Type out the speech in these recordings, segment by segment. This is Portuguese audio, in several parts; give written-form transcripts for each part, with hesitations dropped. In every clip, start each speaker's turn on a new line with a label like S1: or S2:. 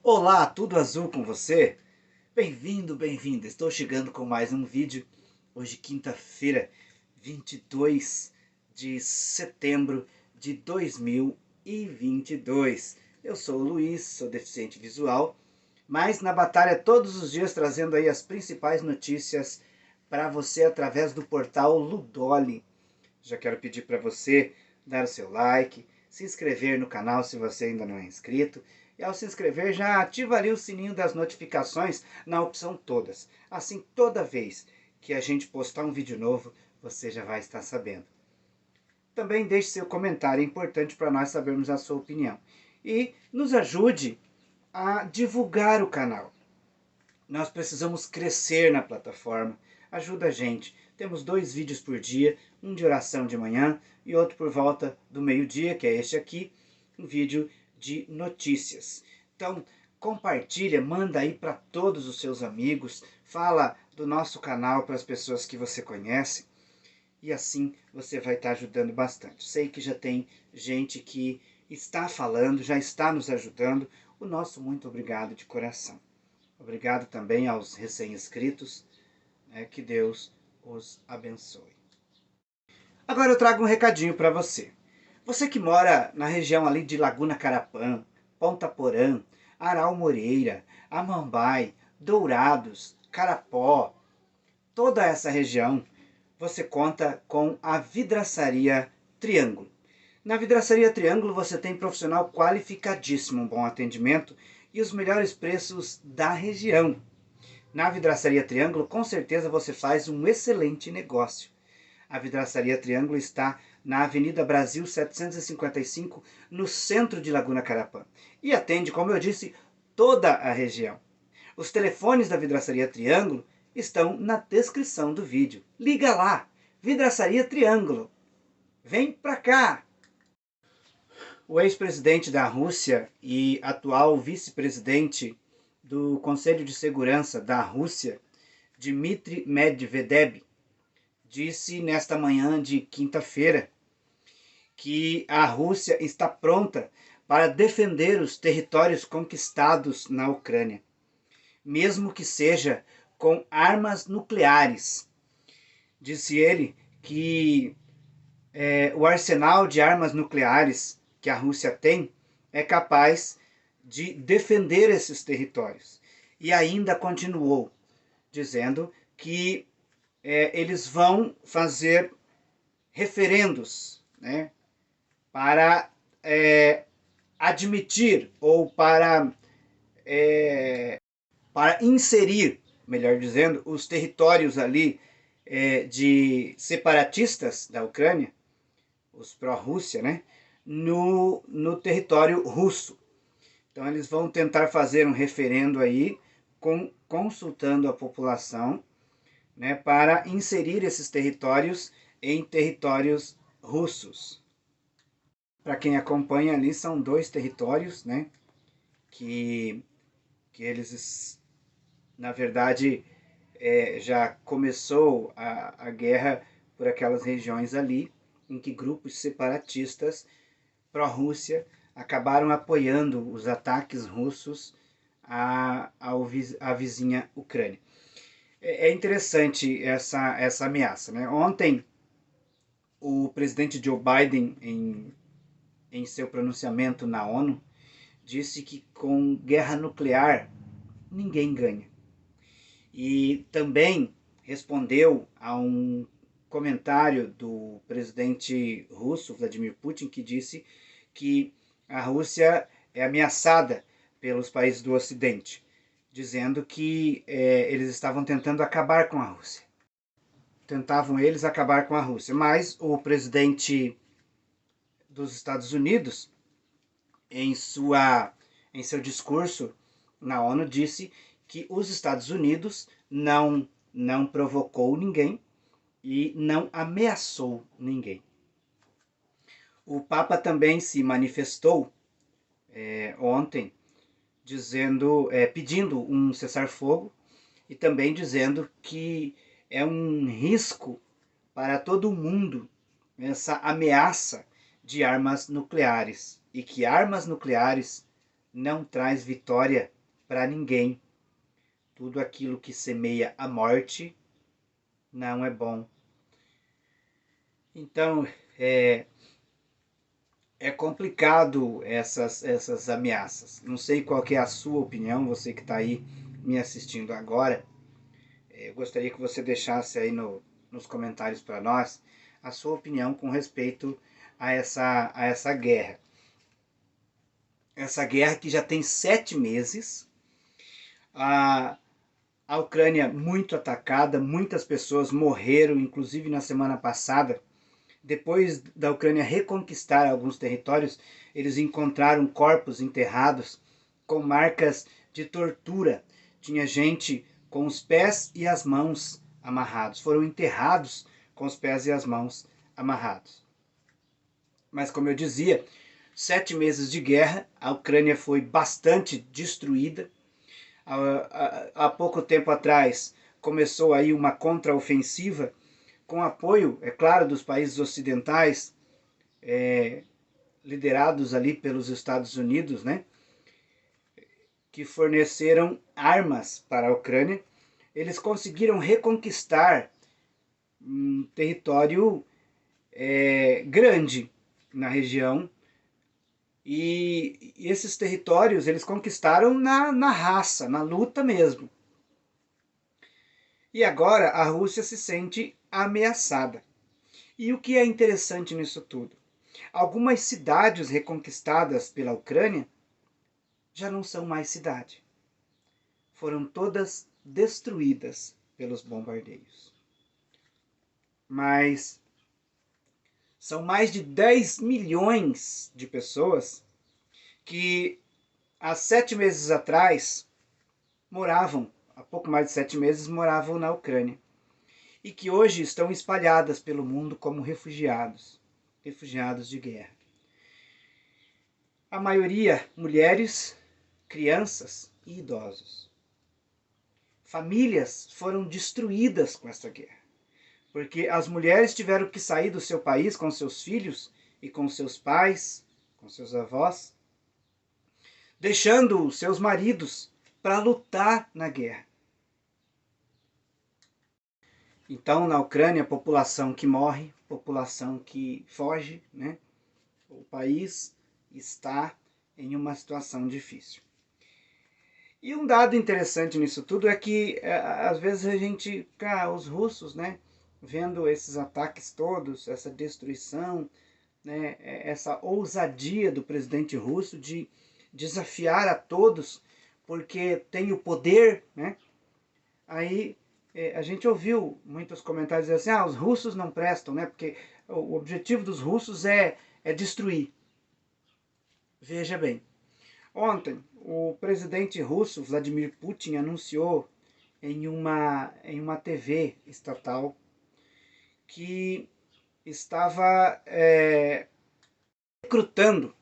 S1: Olá, tudo azul com você? Bem-vindo, bem-vinda. Estou chegando com mais um vídeo. Hoje, quinta-feira, 22 de setembro de 2022. Eu sou o Luiz, sou deficiente visual, mas na batalha todos os dias trazendo aí as principais notícias para você através do portal Ludoli. Já quero pedir para você dar o seu like, se inscrever no canal se você ainda não é inscrito. E ao se inscrever, já ativa ali o sininho das notificações na opção todas. Assim, toda vez que a gente postar um vídeo novo, você já vai estar sabendo. Também deixe seu comentário, é importante para nós sabermos a sua opinião. E nos ajude a divulgar o canal. Nós precisamos crescer na plataforma. Ajuda a gente. Temos 2 vídeos por dia, um de oração de manhã e outro por volta do meio-dia, que é este aqui, um vídeo de notícias. Então, compartilha, manda aí para todos os seus amigos, fala do nosso canal para as pessoas que você conhece e assim você vai estar ajudando bastante. Sei que já tem gente que está falando, já está nos ajudando. O nosso muito obrigado de coração. Obrigado também aos recém-inscritos, que Deus os abençoe. Agora eu trago um recadinho para você. Você que mora na região ali de Laguna Carapã, Ponta Porã, Aral Moreira, Amambai, Dourados, Carapó, toda essa região, você conta com a Vidraçaria Triângulo. Na Vidraçaria Triângulo você tem profissional qualificadíssimo, um bom atendimento e os melhores preços da região. Na Vidraçaria Triângulo, com certeza você faz um excelente negócio. A Vidraçaria Triângulo está na Avenida Brasil 755, no centro de Laguna Carapã. E atende, como eu disse, toda a região. Os telefones da Vidraçaria Triângulo estão na descrição do vídeo. Liga lá, Vidraçaria Triângulo. Vem pra cá! O ex-presidente da Rússia e atual vice-presidente do Conselho de Segurança da Rússia, Dmitry Medvedev, disse nesta manhã de quinta-feira que a Rússia está pronta para defender os territórios conquistados na Ucrânia, mesmo que seja com armas nucleares. Disse ele que o arsenal de armas nucleares que a Rússia tem é capaz de defender esses territórios. E ainda continuou dizendo que eles vão fazer referendos, né, para admitir ou para inserir, melhor dizendo, os territórios ali de separatistas da Ucrânia, os pró-Rússia, né, no território russo. Então eles vão tentar fazer um referendo aí, consultando a população, né, para inserir esses territórios em territórios russos. Para quem acompanha ali, são 2 territórios, né, que eles, na verdade, já começou a guerra por aquelas regiões ali, em que grupos separatistas pró-Rússia acabaram apoiando os ataques russos à vizinha Ucrânia. É interessante essa ameaça, né? Ontem, o presidente Joe Biden, em seu pronunciamento na ONU, disse que com guerra nuclear ninguém ganha. E também respondeu a um comentário do presidente russo, Vladimir Putin, que disse que a Rússia é ameaçada pelos países do Ocidente, dizendo que eles estavam tentando acabar com a Rússia. Tentavam eles acabar com a Rússia, mas o presidente dos Estados Unidos, em seu discurso na ONU, disse que os Estados Unidos não provocou ninguém e não ameaçou ninguém. O Papa também se manifestou ontem, pedindo um cessar-fogo e também dizendo que é um risco para todo mundo essa ameaça de armas nucleares e que armas nucleares não traz vitória para ninguém. Tudo aquilo que semeia a morte não é bom. Então, é complicado essas ameaças. Não sei qual que é a sua opinião, você que está aí me assistindo agora. Eu gostaria que você deixasse aí nos comentários para nós a sua opinião com respeito a essa guerra. Essa guerra que já tem 7 meses, a Ucrânia muito atacada, muitas pessoas morreram, inclusive na semana passada. Depois da Ucrânia reconquistar alguns territórios, eles encontraram corpos enterrados com marcas de tortura. Tinha gente com os pés e as mãos amarrados. Foram enterrados com os pés e as mãos amarrados. Mas como eu dizia, 7 meses de guerra, a Ucrânia foi bastante destruída. Há pouco tempo atrás começou aí uma contraofensiva com apoio, é claro, dos países ocidentais, liderados ali pelos Estados Unidos, né, que forneceram armas para a Ucrânia. Eles conseguiram reconquistar um território grande na região, e esses territórios eles conquistaram na raça, na luta mesmo. E agora a Rússia se sente ameaçada. E o que é interessante nisso tudo? Algumas cidades reconquistadas pela Ucrânia já não são mais cidade. Foram todas destruídas pelos bombardeios. Mas são mais de 10 milhões de pessoas que há 7 meses atrás moravam, há pouco mais de 7 meses, moravam na Ucrânia. E que hoje estão espalhadas pelo mundo como refugiados de guerra. A maioria mulheres, crianças e idosos. Famílias foram destruídas com esta guerra, porque as mulheres tiveram que sair do seu país com seus filhos e com seus pais, com seus avós, deixando seus maridos para lutar na guerra. Então, na Ucrânia, a população que morre, população que foge, né? O país está em uma situação difícil. E um dado interessante nisso tudo é que, às vezes, a gente, os russos, né? Vendo esses ataques todos, essa destruição, né? Essa ousadia do presidente russo de desafiar a todos, porque tem o poder, né? Aí a gente ouviu muitos comentários dizendo assim, os russos não prestam, né? Porque o objetivo dos russos é destruir. Veja bem, ontem o presidente russo Vladimir Putin anunciou em uma TV estatal que estava recrutando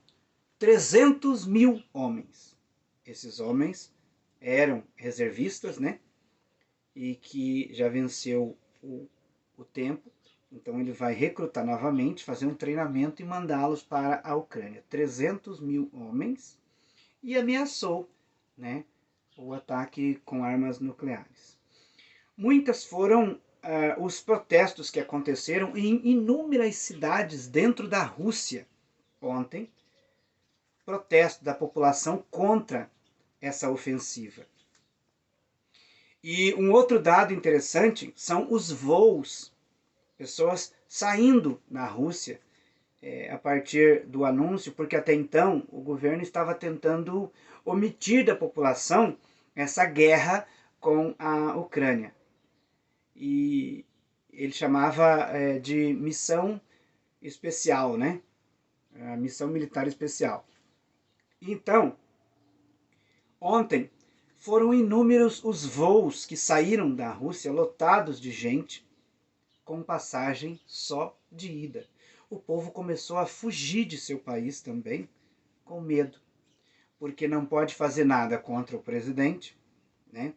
S1: 300 mil homens. Esses homens eram reservistas, né? E que já venceu o tempo. Então ele vai recrutar novamente, fazer um treinamento e mandá-los para a Ucrânia. 300 mil homens, e ameaçou, né, o ataque com armas nucleares. Muitas foram os protestos que aconteceram em inúmeras cidades dentro da Rússia ontem. Protesto da população contra essa ofensiva. E um outro dado interessante são os voos. Pessoas saindo na Rússia a partir do anúncio, porque até então o governo estava tentando omitir da população essa guerra com a Ucrânia. E ele chamava de missão especial, né? A missão militar especial. Então, ontem foram inúmeros os voos que saíram da Rússia lotados de gente, com passagem só de ida. O povo começou a fugir de seu país também, com medo, porque não pode fazer nada contra o presidente, né?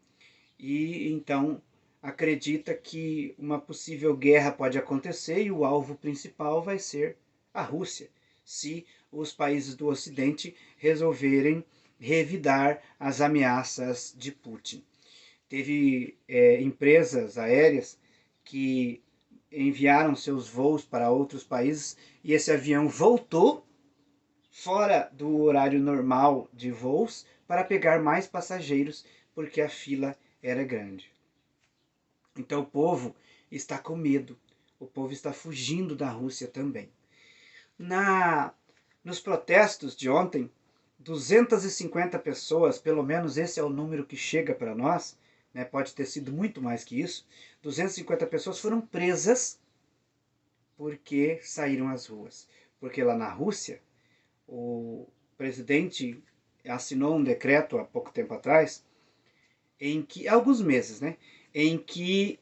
S1: E então acredita que uma possível guerra pode acontecer e o alvo principal vai ser a Rússia, se os países do Ocidente resolverem revidar as ameaças de Putin. Teve empresas aéreas que enviaram seus voos para outros países e esse avião voltou fora do horário normal de voos para pegar mais passageiros, porque a fila era grande. Então o povo está com medo, o povo está fugindo da Rússia também. Nos protestos de ontem, 250 pessoas, pelo menos esse é o número que chega para nós, né, pode ter sido muito mais que isso, 250 pessoas foram presas porque saíram às ruas. Porque lá na Rússia, o presidente assinou um decreto há pouco tempo atrás, há alguns meses, né, em que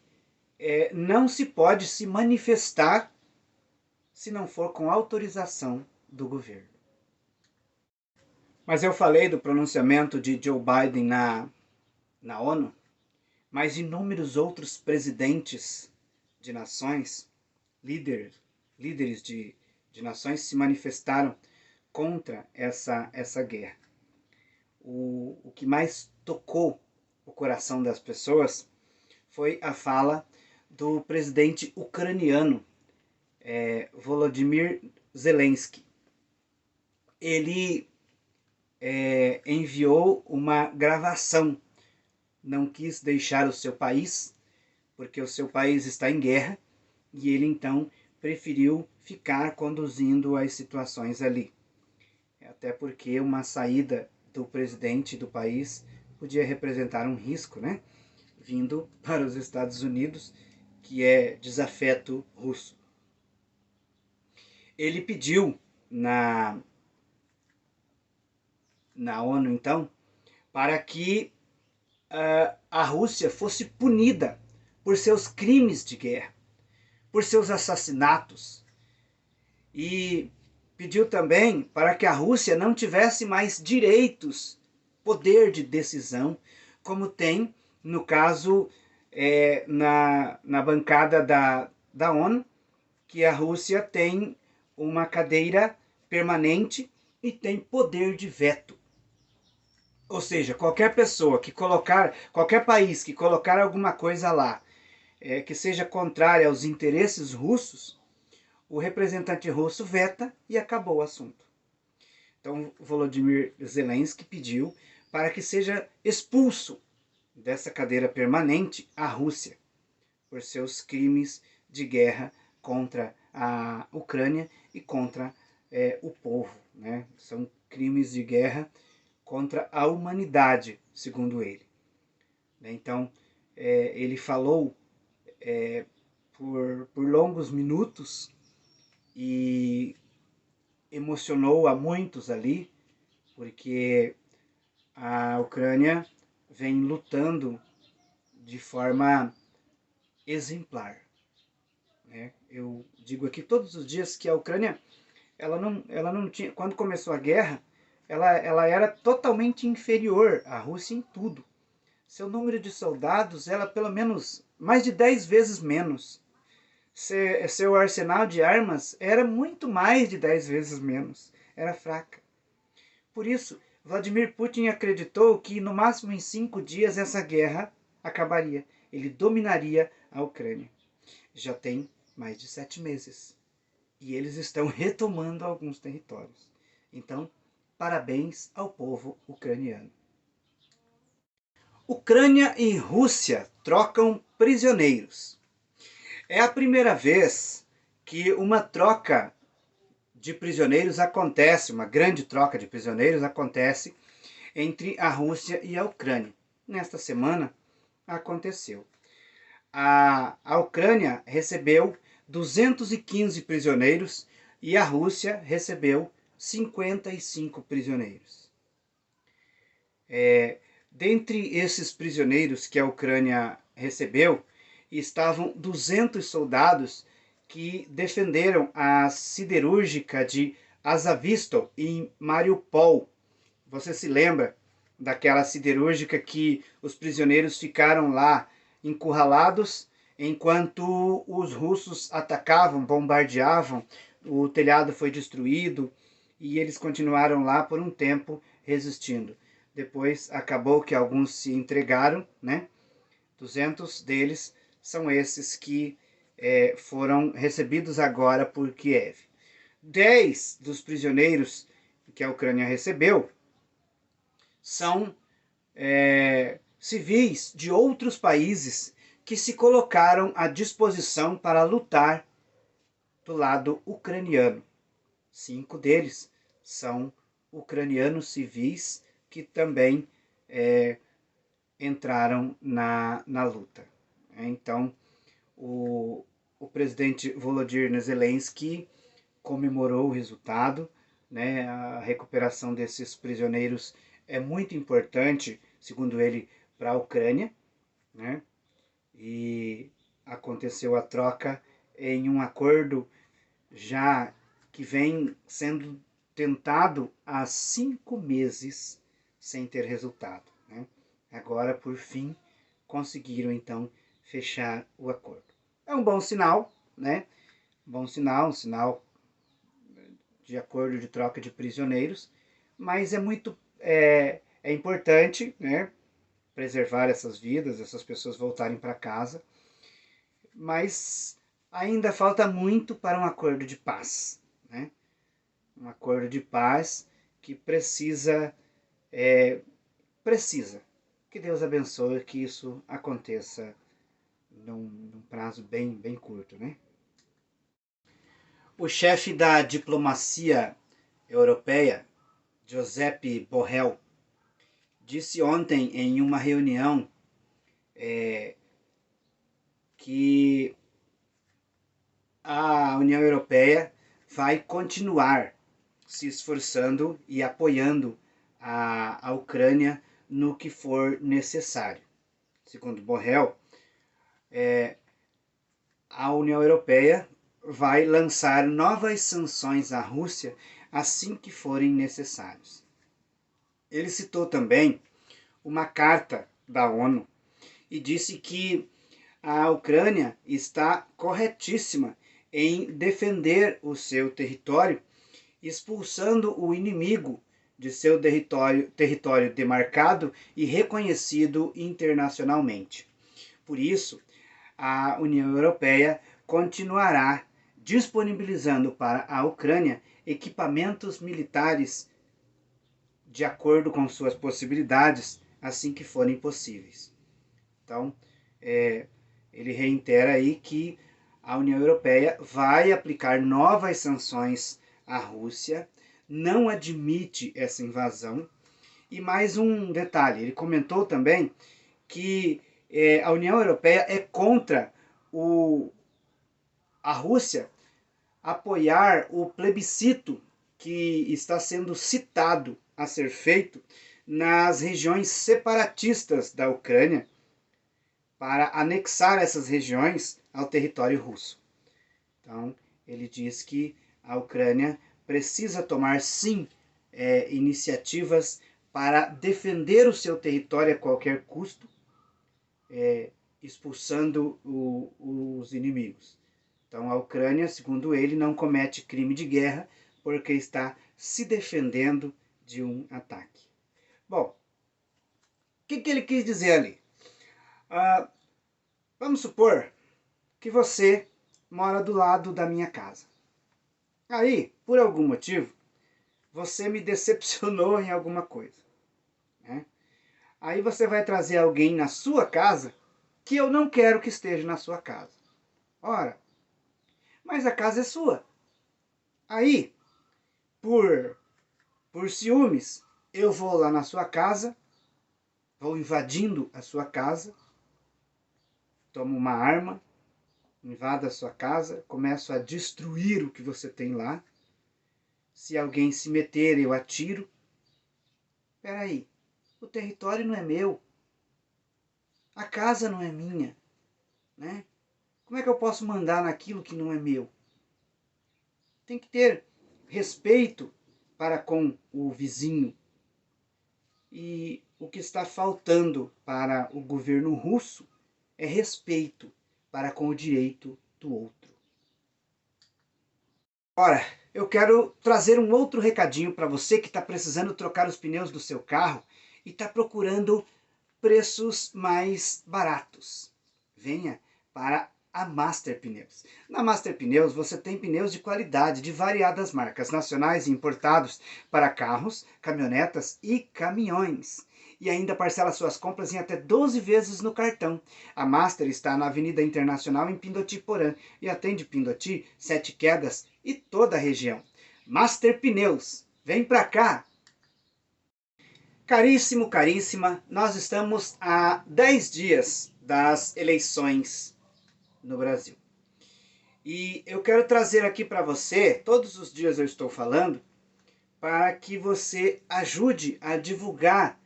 S1: não se pode se manifestar se não for com autorização do governo. Mas eu falei do pronunciamento de Joe Biden na ONU, mas inúmeros outros presidentes de nações, líderes de nações se manifestaram contra essa guerra. O que mais tocou o coração das pessoas foi a fala do presidente ucraniano, Volodymyr Zelensky. Ele enviou uma gravação, não quis deixar o seu país, porque o seu país está em guerra, e ele então preferiu ficar conduzindo as situações ali. Até porque uma saída do presidente do país podia representar um risco, né? Vindo para os Estados Unidos, que é desafeto russo. Ele pediu na ONU, então, para que a Rússia fosse punida por seus crimes de guerra, por seus assassinatos. E pediu também para que a Rússia não tivesse mais direitos, poder de decisão, como tem, no caso, na bancada da ONU, que a Rússia tem uma cadeira permanente e tem poder de veto. Ou seja, qualquer pessoa que colocar, qualquer país que colocar alguma coisa lá que seja contrária aos interesses russos, o representante russo veta e acabou o assunto. Então, Volodymyr Zelensky pediu para que seja expulso dessa cadeira permanente a Rússia por seus crimes de guerra contra a Ucrânia e contra o povo, né? São crimes de guerra contra a humanidade, segundo ele. Então, ele falou por longos minutos e emocionou a muitos ali, porque a Ucrânia vem lutando de forma exemplar. Eu digo aqui todos os dias que a Ucrânia, ela não tinha, quando começou a guerra, ela era totalmente inferior à Rússia em tudo. Seu número de soldados era pelo menos mais de 10 vezes menos. Seu arsenal de armas era muito mais de 10 vezes menos. Era fraca. Por isso, Vladimir Putin acreditou que no máximo em 5 dias essa guerra acabaria. Ele dominaria a Ucrânia. Já tem mais de 7 meses. E eles estão retomando alguns territórios. Então, parabéns ao povo ucraniano. Ucrânia e Rússia trocam prisioneiros. É a primeira vez que uma troca de prisioneiros acontece, uma grande troca de prisioneiros acontece entre a Rússia e a Ucrânia. Nesta semana aconteceu. A Ucrânia recebeu 215 prisioneiros e a Rússia recebeu 55 prisioneiros. Dentre esses prisioneiros que a Ucrânia recebeu, estavam 200 soldados que defenderam a siderúrgica de Azovstal em Mariupol. Você se lembra daquela siderúrgica que os prisioneiros ficaram lá encurralados enquanto os russos atacavam, bombardeavam, o telhado foi destruído e eles continuaram lá por um tempo resistindo. depois acabou que alguns se entregaram, né? 200 deles são esses que foram recebidos agora por Kiev. 10 dos prisioneiros que a Ucrânia recebeu são civis de outros países que se colocaram à disposição para lutar do lado ucraniano. 5 deles são ucranianos civis que também entraram na luta. Então, o presidente Volodymyr Zelensky comemorou o resultado, né? A recuperação desses prisioneiros é muito importante, segundo ele, para a Ucrânia, né? E aconteceu a troca em um acordo já que vem sendo tentado há 5 meses sem ter resultado, né? Agora, por fim, conseguiram então fechar o acordo. É um bom sinal, né? Bom sinal, um sinal de acordo de troca de prisioneiros, mas é importante, né, preservar essas vidas, essas pessoas voltarem para casa, mas ainda falta muito para um acordo de paz, né? Um acordo de paz que precisa que Deus abençoe que isso aconteça num prazo bem curto, né? O chefe da diplomacia europeia, Josep Borrell, disse ontem em uma reunião que a União Europeia vai continuar se esforçando e apoiando a Ucrânia no que for necessário. Segundo Borrell, a União Europeia vai lançar novas sanções à Rússia assim que forem necessários. Ele citou também uma carta da ONU e disse que a Ucrânia está corretíssima em defender o seu território, expulsando o inimigo de seu território demarcado e reconhecido internacionalmente. Por isso, a União Europeia continuará disponibilizando para a Ucrânia equipamentos militares de acordo com suas possibilidades, assim que forem possíveis. Então, ele reitera aí que a União Europeia vai aplicar novas sanções à Rússia, não admite essa invasão. E mais um detalhe, ele comentou também que a União Europeia é contra a Rússia apoiar o plebiscito que está sendo citado a ser feito nas regiões separatistas da Ucrânia para anexar essas regiões ao território russo. Então, ele diz que a Ucrânia precisa tomar, sim, iniciativas para defender o seu território a qualquer custo, expulsando os inimigos. Então, a Ucrânia, segundo ele, não comete crime de guerra porque está se defendendo de um ataque. Bom, o que ele quis dizer ali? Vamos supor que você mora do lado da minha casa. Aí, por algum motivo, você me decepcionou em alguma coisa, né? Aí você vai trazer alguém na sua casa que eu não quero que esteja na sua casa. Ora, mas a casa é sua. Aí, por ciúmes, eu vou lá na sua casa, vou invadindo a sua casa, tomo uma arma, invado a sua casa, começo a destruir o que você tem lá. Se alguém se meter, eu atiro. Espera aí, o território não é meu. A casa não é minha, né? Como é que eu posso mandar naquilo que não é meu? Tem que ter respeito para com o vizinho. E o que está faltando para o governo russo é respeito para com o direito do outro. Ora, eu quero trazer um outro recadinho para você que está precisando trocar os pneus do seu carro e está procurando preços mais baratos, venha para a Master Pneus. Na Master Pneus você tem pneus de qualidade de variadas marcas, nacionais e importados para carros, caminhonetas e caminhões. E ainda parcela suas compras em até 12 vezes no cartão. A Master está na Avenida Internacional em Pindoti, Porã, e atende Pindoti, Sete Quedas e toda a região. Master Pneus, vem pra cá! Caríssimo, caríssima, nós estamos a 10 dias das eleições no Brasil. E eu quero trazer aqui para você, todos os dias eu estou falando, para que você ajude a divulgar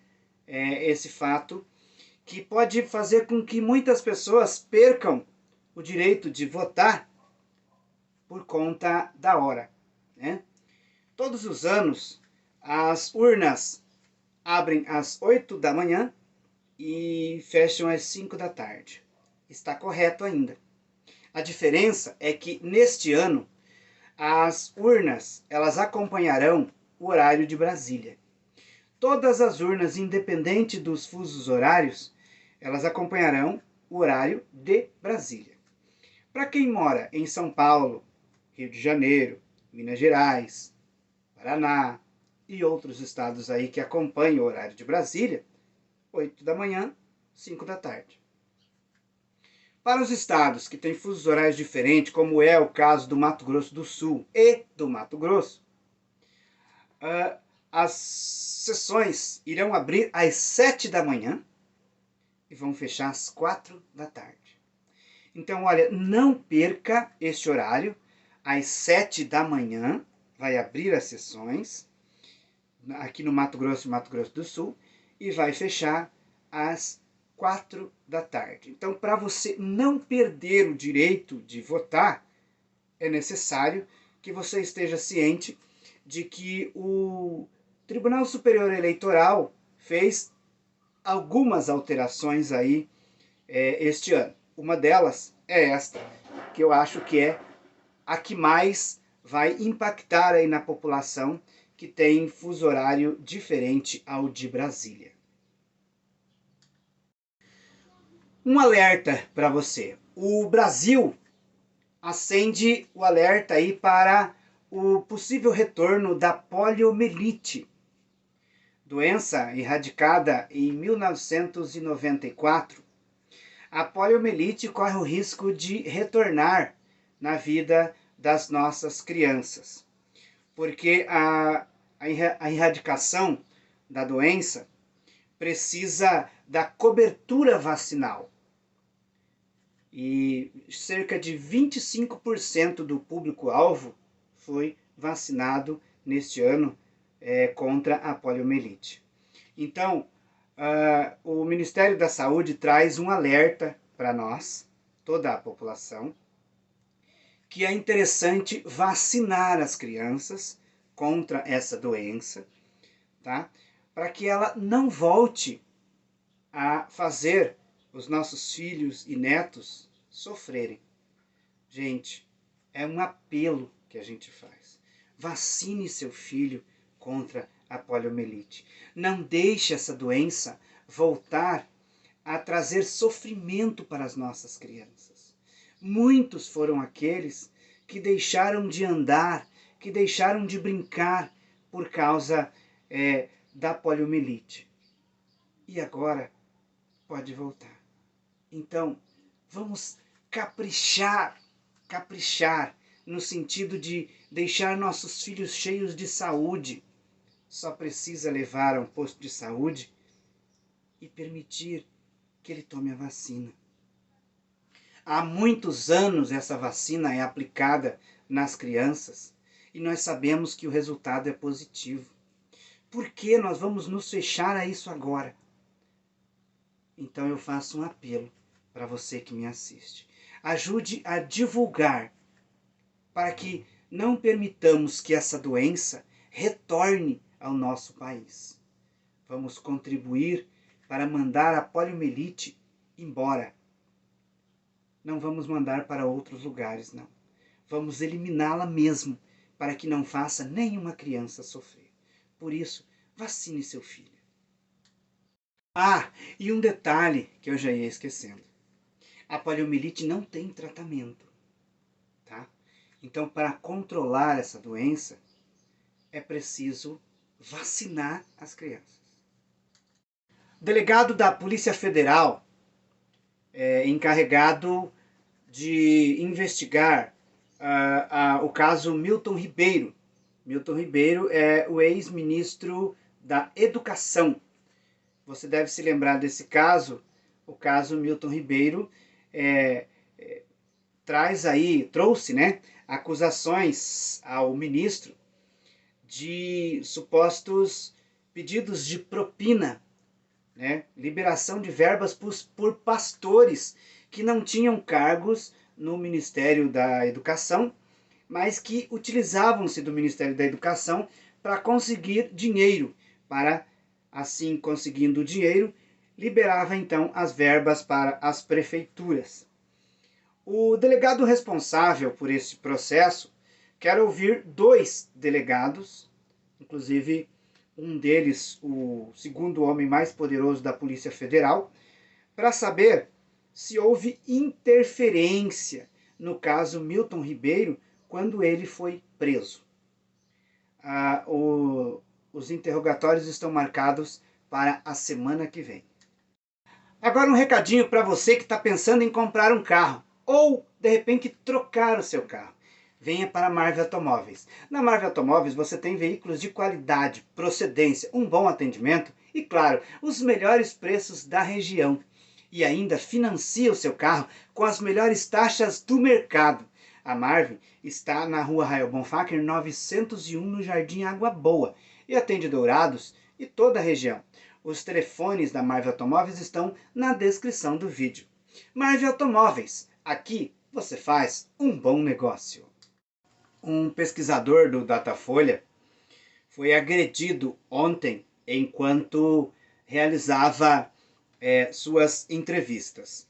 S1: esse fato, que pode fazer com que muitas pessoas percam o direito de votar por conta da hora, né? Todos os anos, as urnas abrem às 8 da manhã e fecham às 5 da tarde. Está correto ainda. A diferença é que neste ano as urnas elas acompanharão o horário de Brasília. Todas as urnas, independente dos fusos horários, elas acompanharão o horário de Brasília. Para quem mora em São Paulo, Rio de Janeiro, Minas Gerais, Paraná e outros estados aí que acompanham o horário de Brasília, 8 da manhã, 5 da tarde. Para os estados que têm fusos horários diferentes, como é o caso do Mato Grosso do Sul e do Mato Grosso, as sessões irão abrir às 7 da manhã e vão fechar às 4 da tarde. Então, olha, não perca este horário. Às 7 da manhã vai abrir as sessões aqui no Mato Grosso e Mato Grosso do Sul e vai fechar às 4 da tarde. Então, para você não perder o direito de votar, é necessário que você esteja ciente de que o Tribunal Superior Eleitoral fez algumas alterações aí este ano. Uma delas é esta, que eu acho que é a que mais vai impactar aí na população que tem fuso horário diferente ao de Brasília. Um alerta para você. O Brasil acende o alerta aí para o possível retorno da poliomielite, doença erradicada em 1994. A poliomielite corre o risco de retornar na vida das nossas crianças, porque a erradicação da doença precisa da cobertura vacinal. E cerca de 25% do público-alvo foi vacinado neste ano contra a poliomielite. Então, o Ministério da Saúde traz um alerta para nós, toda a população, que é interessante vacinar as crianças contra essa doença, tá? Para que ela não volte a fazer os nossos filhos e netos sofrerem. Gente, é um apelo que a gente faz. Vacine seu filho contra a poliomielite. Não deixe essa doença voltar a trazer sofrimento para as nossas crianças. Muitos foram aqueles que deixaram de andar, que deixaram de brincar por causa da poliomielite. E agora pode voltar. Então, vamos caprichar no sentido de deixar nossos filhos cheios de saúde. Só precisa levar a um posto de saúde e permitir que ele tome a vacina. Há muitos anos essa vacina é aplicada nas crianças e nós sabemos que o resultado é positivo. Por que nós vamos nos fechar a isso agora? Então eu faço um apelo para você que me assiste. Ajude a divulgar para que não permitamos que essa doença retorne ao nosso país. Vamos contribuir para mandar a poliomielite embora. Não vamos mandar para outros lugares, não. Vamos eliminá-la mesmo, para que não faça nenhuma criança sofrer. Por isso, vacine seu filho. Ah, e um detalhe que eu já ia esquecendo. A poliomielite não tem tratamento, tá? Então, para controlar essa doença, é preciso vacinar as crianças. O delegado da Polícia Federal encarregado de investigar o caso Milton Ribeiro. Milton Ribeiro é o ex-ministro da Educação. Você deve se lembrar desse caso. O caso Milton Ribeiro trouxe, né, acusações ao ministro de supostos pedidos de propina, né, liberação de verbas por pastores que não tinham cargos no Ministério da Educação, mas que utilizavam-se do Ministério da Educação para conseguir dinheiro, para, assim conseguindo o dinheiro, liberava então as verbas para as prefeituras. O delegado responsável por esse processo quer ouvir 2 delegados, inclusive um deles, o segundo homem mais poderoso da Polícia Federal, para saber se houve interferência no caso Milton Ribeiro quando ele foi preso. Os interrogatórios estão marcados para a semana que vem. Agora um recadinho para você que está pensando em comprar um carro ou, de repente, trocar o seu carro. Venha para a Marvel Automóveis. Na Marvel Automóveis você tem veículos de qualidade, procedência, um bom atendimento e, claro, os melhores preços da região. E ainda financia o seu carro com as melhores taxas do mercado. A Marvel está na rua Rael Bonfacker 901, no Jardim Água Boa, e atende Dourados e toda a região. Os telefones da Marvel Automóveis estão na descrição do vídeo. Marvel Automóveis, aqui você faz um bom negócio. Um pesquisador do Datafolha foi agredido ontem enquanto realizava suas entrevistas.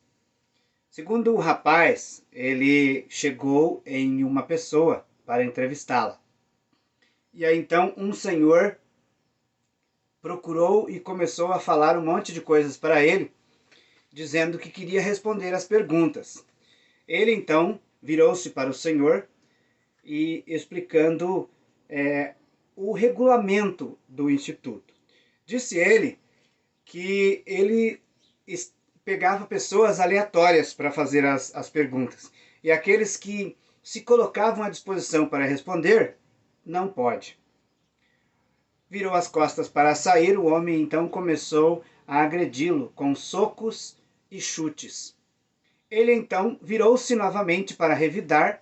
S1: Segundo o rapaz, ele chegou em uma pessoa para entrevistá-la. E aí então um senhor procurou e começou a falar um monte de coisas para ele, dizendo que queria responder as perguntas. Ele então virou-se para o senhor e explicando o regulamento do Instituto. Disse ele que ele pegava pessoas aleatórias para fazer as perguntas. E aqueles que se colocavam à disposição para responder, não pode. Virou as costas para sair, o homem então começou a agredi-lo com socos e chutes. Ele então virou-se novamente para revidar,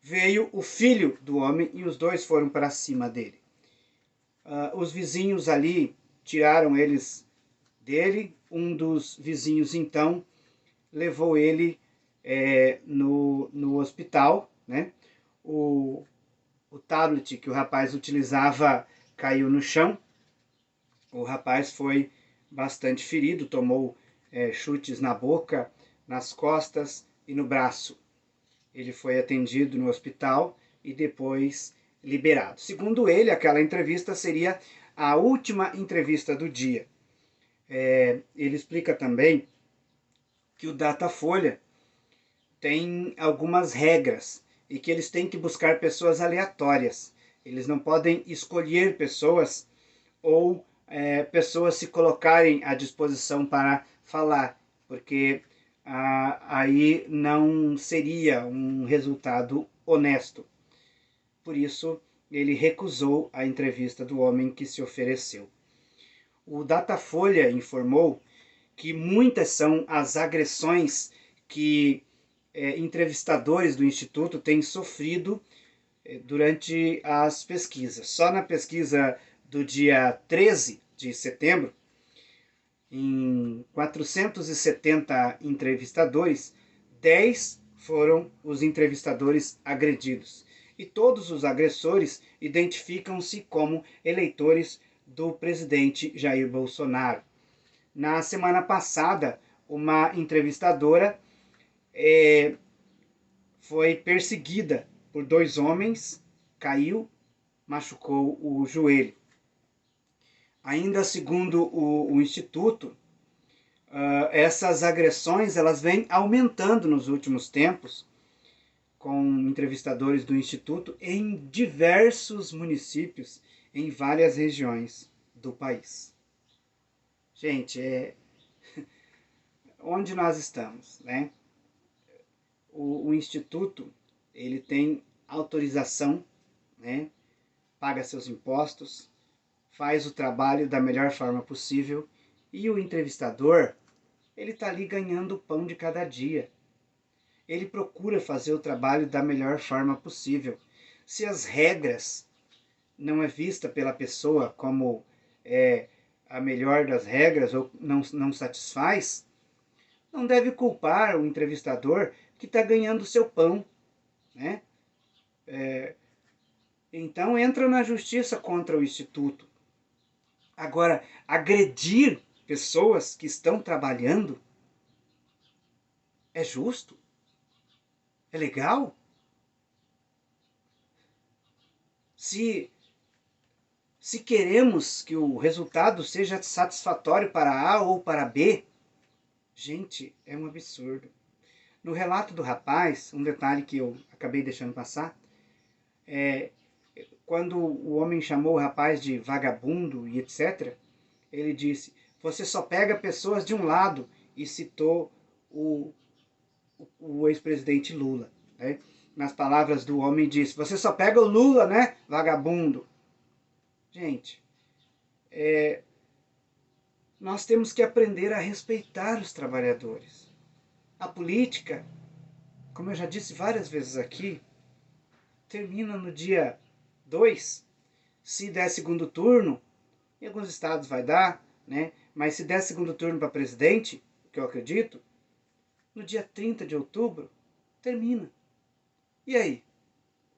S1: veio o filho do homem e os dois foram para cima dele. Os vizinhos ali tiraram eles dele. Um dos vizinhos então levou ele no hospital, né? O tablet que o rapaz utilizava caiu no chão. O rapaz foi bastante ferido, tomou chutes na boca, nas costas e no braço. Ele foi atendido no hospital e depois liberado. Segundo ele, aquela entrevista seria a última entrevista do dia. Ele explica também que o Datafolha tem algumas regras e que eles têm que buscar pessoas aleatórias. Eles não podem escolher pessoas ou pessoas se colocarem à disposição para falar, porque aí não seria um resultado honesto. Por isso, ele recusou a entrevista do homem que se ofereceu. O Datafolha informou que muitas são as agressões que entrevistadores do Instituto têm sofrido durante as pesquisas. Só na pesquisa do dia 13 de setembro, em 470 entrevistadores, 10 foram os entrevistadores agredidos. E todos os agressores identificam-se como eleitores do presidente Jair Bolsonaro. Na semana passada, uma entrevistadora foi perseguida por 2 homens, caiu, machucou o joelho. Ainda segundo o Instituto, essas agressões elas vêm aumentando nos últimos tempos, com entrevistadores do Instituto, em diversos municípios, em várias regiões do país. Gente, onde nós estamos, né? O Instituto, ele tem autorização, né? Paga seus impostos, faz o trabalho da melhor forma possível, e o entrevistador, ele está ali ganhando o pão de cada dia. Ele procura fazer o trabalho da melhor forma possível. Se as regras não é vista pela pessoa como a melhor das regras ou não satisfaz, não deve culpar o entrevistador que está ganhando o seu pão, né? Então entra na justiça contra o Instituto. Agora, agredir pessoas que estão trabalhando é justo? É legal? Se queremos que o resultado seja satisfatório para A ou para B, gente, é um absurdo. No relato do rapaz, um detalhe que eu acabei deixando passar, quando o homem chamou o rapaz de vagabundo e etc., ele disse, você só pega pessoas de um lado, e citou o ex-presidente Lula, né? Nas palavras do homem disse, você só pega o Lula, né, vagabundo? Gente, nós temos que aprender a respeitar os trabalhadores. A política, como eu já disse várias vezes aqui, termina no dia 2. Se der segundo turno, em alguns estados vai dar, né? Mas se der segundo turno para presidente, que eu acredito, no dia 30 de outubro, termina. E aí?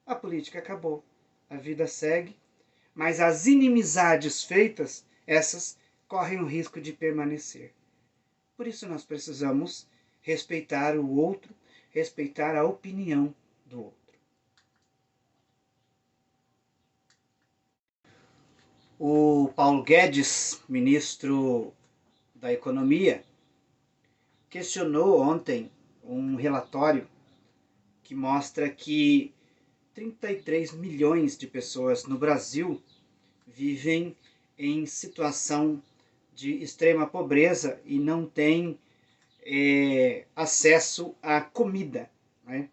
S1: A política acabou. A vida segue, mas as inimizades feitas, essas correm o risco de permanecer. Por isso nós precisamos respeitar o outro, respeitar a opinião do outro. O Paulo Guedes, ministro da Economia, questionou ontem um relatório que mostra que 33 milhões de pessoas no Brasil vivem em situação de extrema pobreza e não têm acesso à comida, né?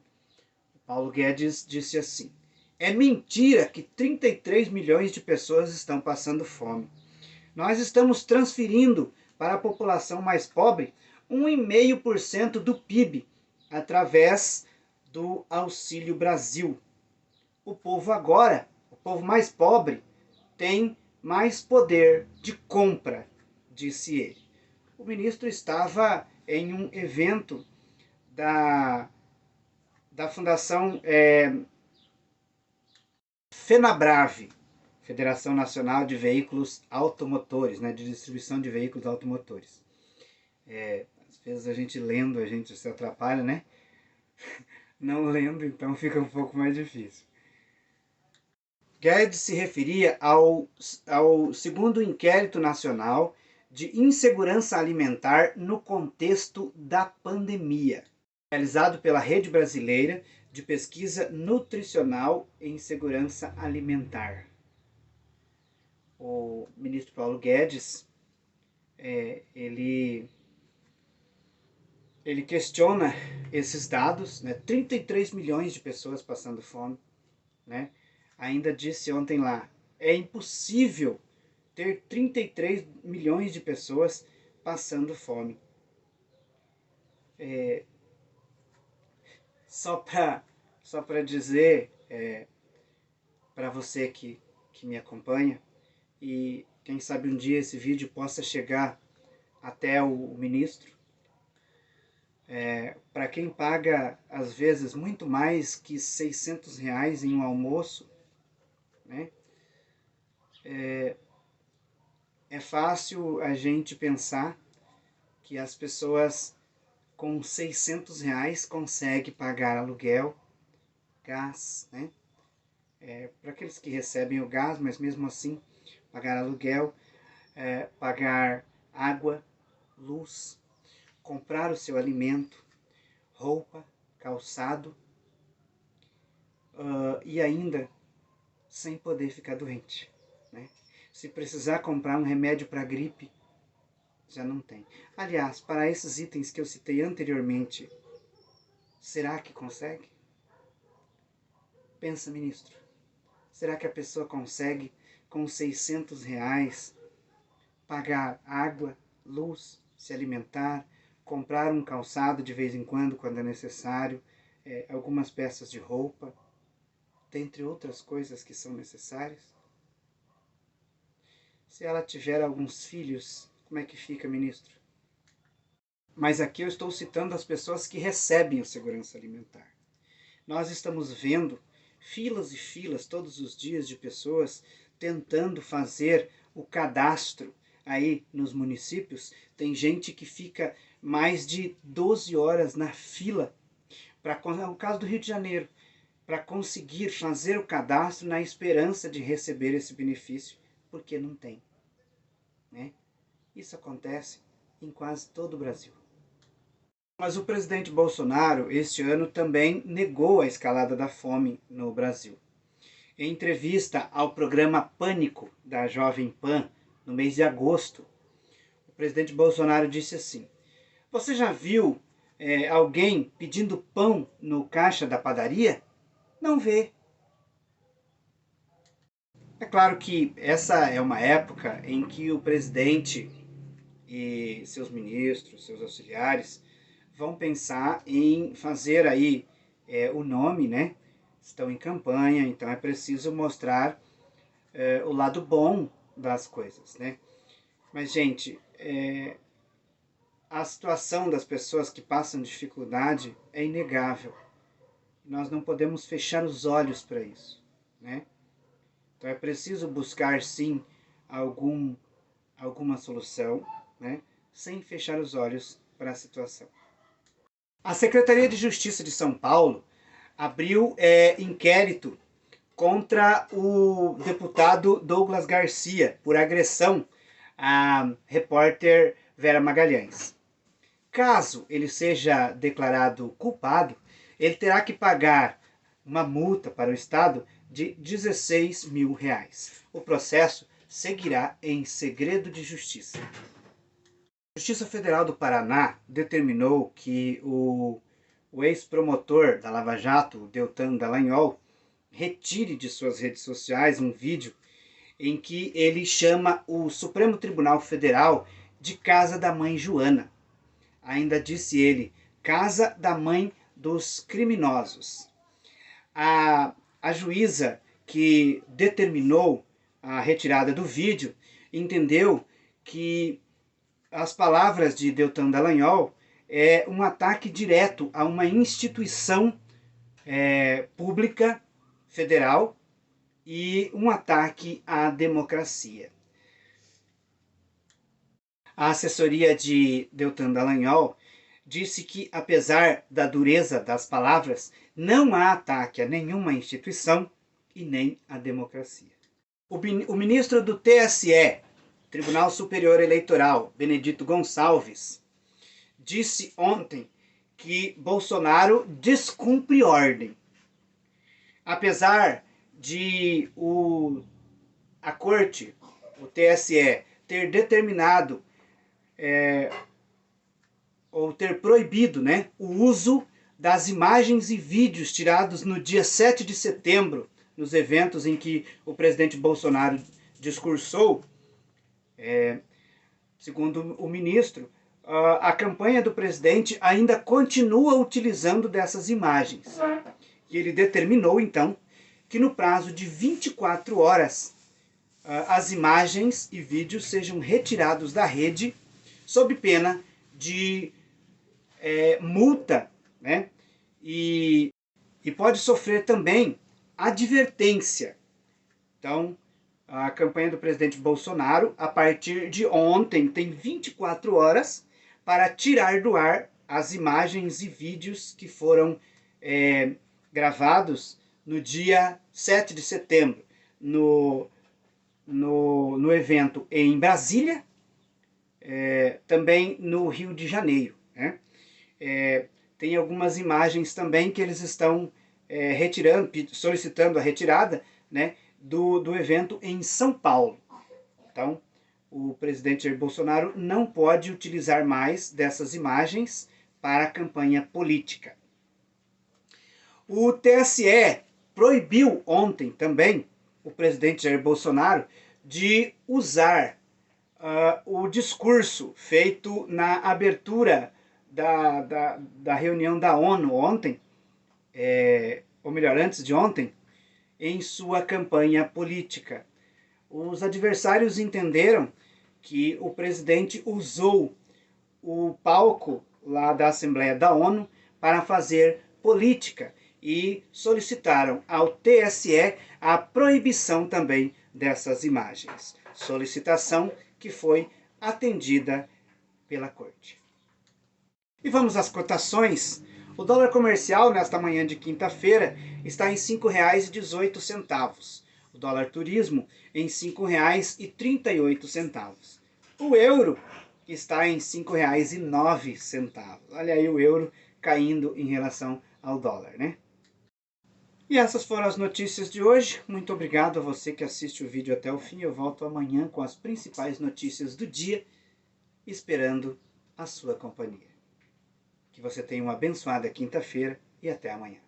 S1: O Paulo Guedes disse assim, é mentira que 33 milhões de pessoas estão passando fome. Nós estamos transferindo para a população mais pobre 1,5% do PIB através do Auxílio Brasil. O povo agora, o povo mais pobre, tem mais poder de compra, disse ele. O ministro estava em um evento da Fundação FenaBrave, Federação Nacional de Veículos Automotores, né, de distribuição de veículos automotores. Às vezes a gente lendo, a gente se atrapalha, né? Não lendo, então fica um pouco mais difícil. Guedes se referia ao segundo inquérito nacional de insegurança alimentar no contexto da pandemia, realizado pela Rede Brasileira de Pesquisa Nutricional em Segurança Alimentar. O ministro Paulo Guedes, ele questiona esses dados, né? 33 milhões de pessoas passando fome, né? Ainda disse ontem lá, é impossível ter 33 milhões de pessoas passando fome. Só para dizer para você que me acompanha, e quem sabe um dia esse vídeo possa chegar até o ministro, para quem paga às vezes muito mais que R$600 em um almoço, né? É fácil a gente pensar que as pessoas com R$600 conseguem pagar aluguel, gás, né? Para aqueles que recebem o gás, mas mesmo assim pagar aluguel, pagar água, luz, comprar o seu alimento, roupa, calçado, e ainda sem poder ficar doente, né? Se precisar comprar um remédio para gripe, já não tem. Aliás, para esses itens que eu citei anteriormente, será que consegue? Pensa, ministro. Será que a pessoa consegue, com R$ 600, pagar água, luz, se alimentar, comprar um calçado de vez em quando é necessário, algumas peças de roupa, dentre outras coisas que são necessárias? Se ela tiver alguns filhos, como é que fica, ministro? Mas aqui eu estou citando as pessoas que recebem a segurança alimentar. Nós estamos vendo filas e filas todos os dias de pessoas tentando fazer o cadastro aí nos municípios. Tem gente que fica mais de 12 horas na fila, no caso do Rio de Janeiro, para conseguir fazer o cadastro na esperança de receber esse benefício, porque não tem, né? Isso acontece em quase todo o Brasil. Mas o presidente Bolsonaro, este ano, também negou a escalada da fome no Brasil. Em entrevista ao programa Pânico, da Jovem Pan, no mês de agosto, o presidente Bolsonaro disse assim: você já viu alguém pedindo pão no caixa da padaria? Não vê. É claro que essa é uma época em que o presidente e seus ministros, seus auxiliares, vão pensar em fazer aí o nome, né? Estão em campanha, então é preciso mostrar o lado bom das coisas, né? Mas, gente, a situação das pessoas que passam dificuldade é inegável. Nós não podemos fechar os olhos para isso, né? Então é preciso buscar, sim, alguma solução, né? Sem fechar os olhos para a situação. A Secretaria de Justiça de São Paulo abriu inquérito contra o deputado Douglas Garcia por agressão à repórter Vera Magalhães. Caso ele seja declarado culpado, ele terá que pagar uma multa para o Estado de R$ 16 mil. O processo seguirá em segredo de justiça. A Justiça Federal do Paraná determinou que o ex-promotor da Lava Jato, Deltan Dallagnol, retire de suas redes sociais um vídeo em que ele chama o Supremo Tribunal Federal de casa da mãe Joana. Ainda disse ele, casa da mãe dos criminosos. A juíza que determinou a retirada do vídeo entendeu que as palavras de Deltan Dallagnol é um ataque direto a uma instituição pública federal e um ataque à democracia. A assessoria de Deltan Dallagnol disse que, apesar da dureza das palavras, não há ataque a nenhuma instituição e nem à democracia. O ministro do TSE, Tribunal Superior Eleitoral, Benedito Gonçalves, disse ontem que Bolsonaro descumpre ordem. Apesar de a corte, o TSE, ter determinado ou ter proibido, né, o uso das imagens e vídeos tirados no dia 7 de setembro, nos eventos em que o presidente Bolsonaro discursou, segundo o ministro, a campanha do presidente ainda continua utilizando dessas imagens. E ele determinou, então, que no prazo de 24 horas as imagens e vídeos sejam retirados da rede sob pena de multa, né? E pode sofrer também advertência. Então, a campanha do presidente Bolsonaro, a partir de ontem, tem 24 horas para tirar do ar as imagens e vídeos que foram gravados no dia 7 de setembro, no evento em Brasília, também no Rio de Janeiro. né? Tem algumas imagens também que eles estão retirando, solicitando a retirada, né, do evento em São Paulo. Então, o presidente Jair Bolsonaro não pode utilizar mais dessas imagens para a campanha política. O TSE proibiu ontem também o presidente Jair Bolsonaro de usar o discurso feito na abertura da reunião da ONU ontem, ou melhor, antes de ontem, em sua campanha política. Os adversários entenderam que o presidente usou o palco lá da Assembleia da ONU para fazer política e solicitaram ao TSE a proibição também dessas imagens. Solicitação que foi atendida pela Corte. E vamos às cotações. O dólar comercial nesta manhã de quinta-feira está em R$ 5,18. O dólar turismo em R$ 5,38. O euro está em R$ 5,09. Olha aí o euro caindo em relação ao dólar, né? E essas foram as notícias de hoje. Muito obrigado a você que assiste o vídeo até o fim. Eu volto amanhã com as principais notícias do dia, esperando a sua companhia. Que você tenha uma abençoada quinta-feira e até amanhã.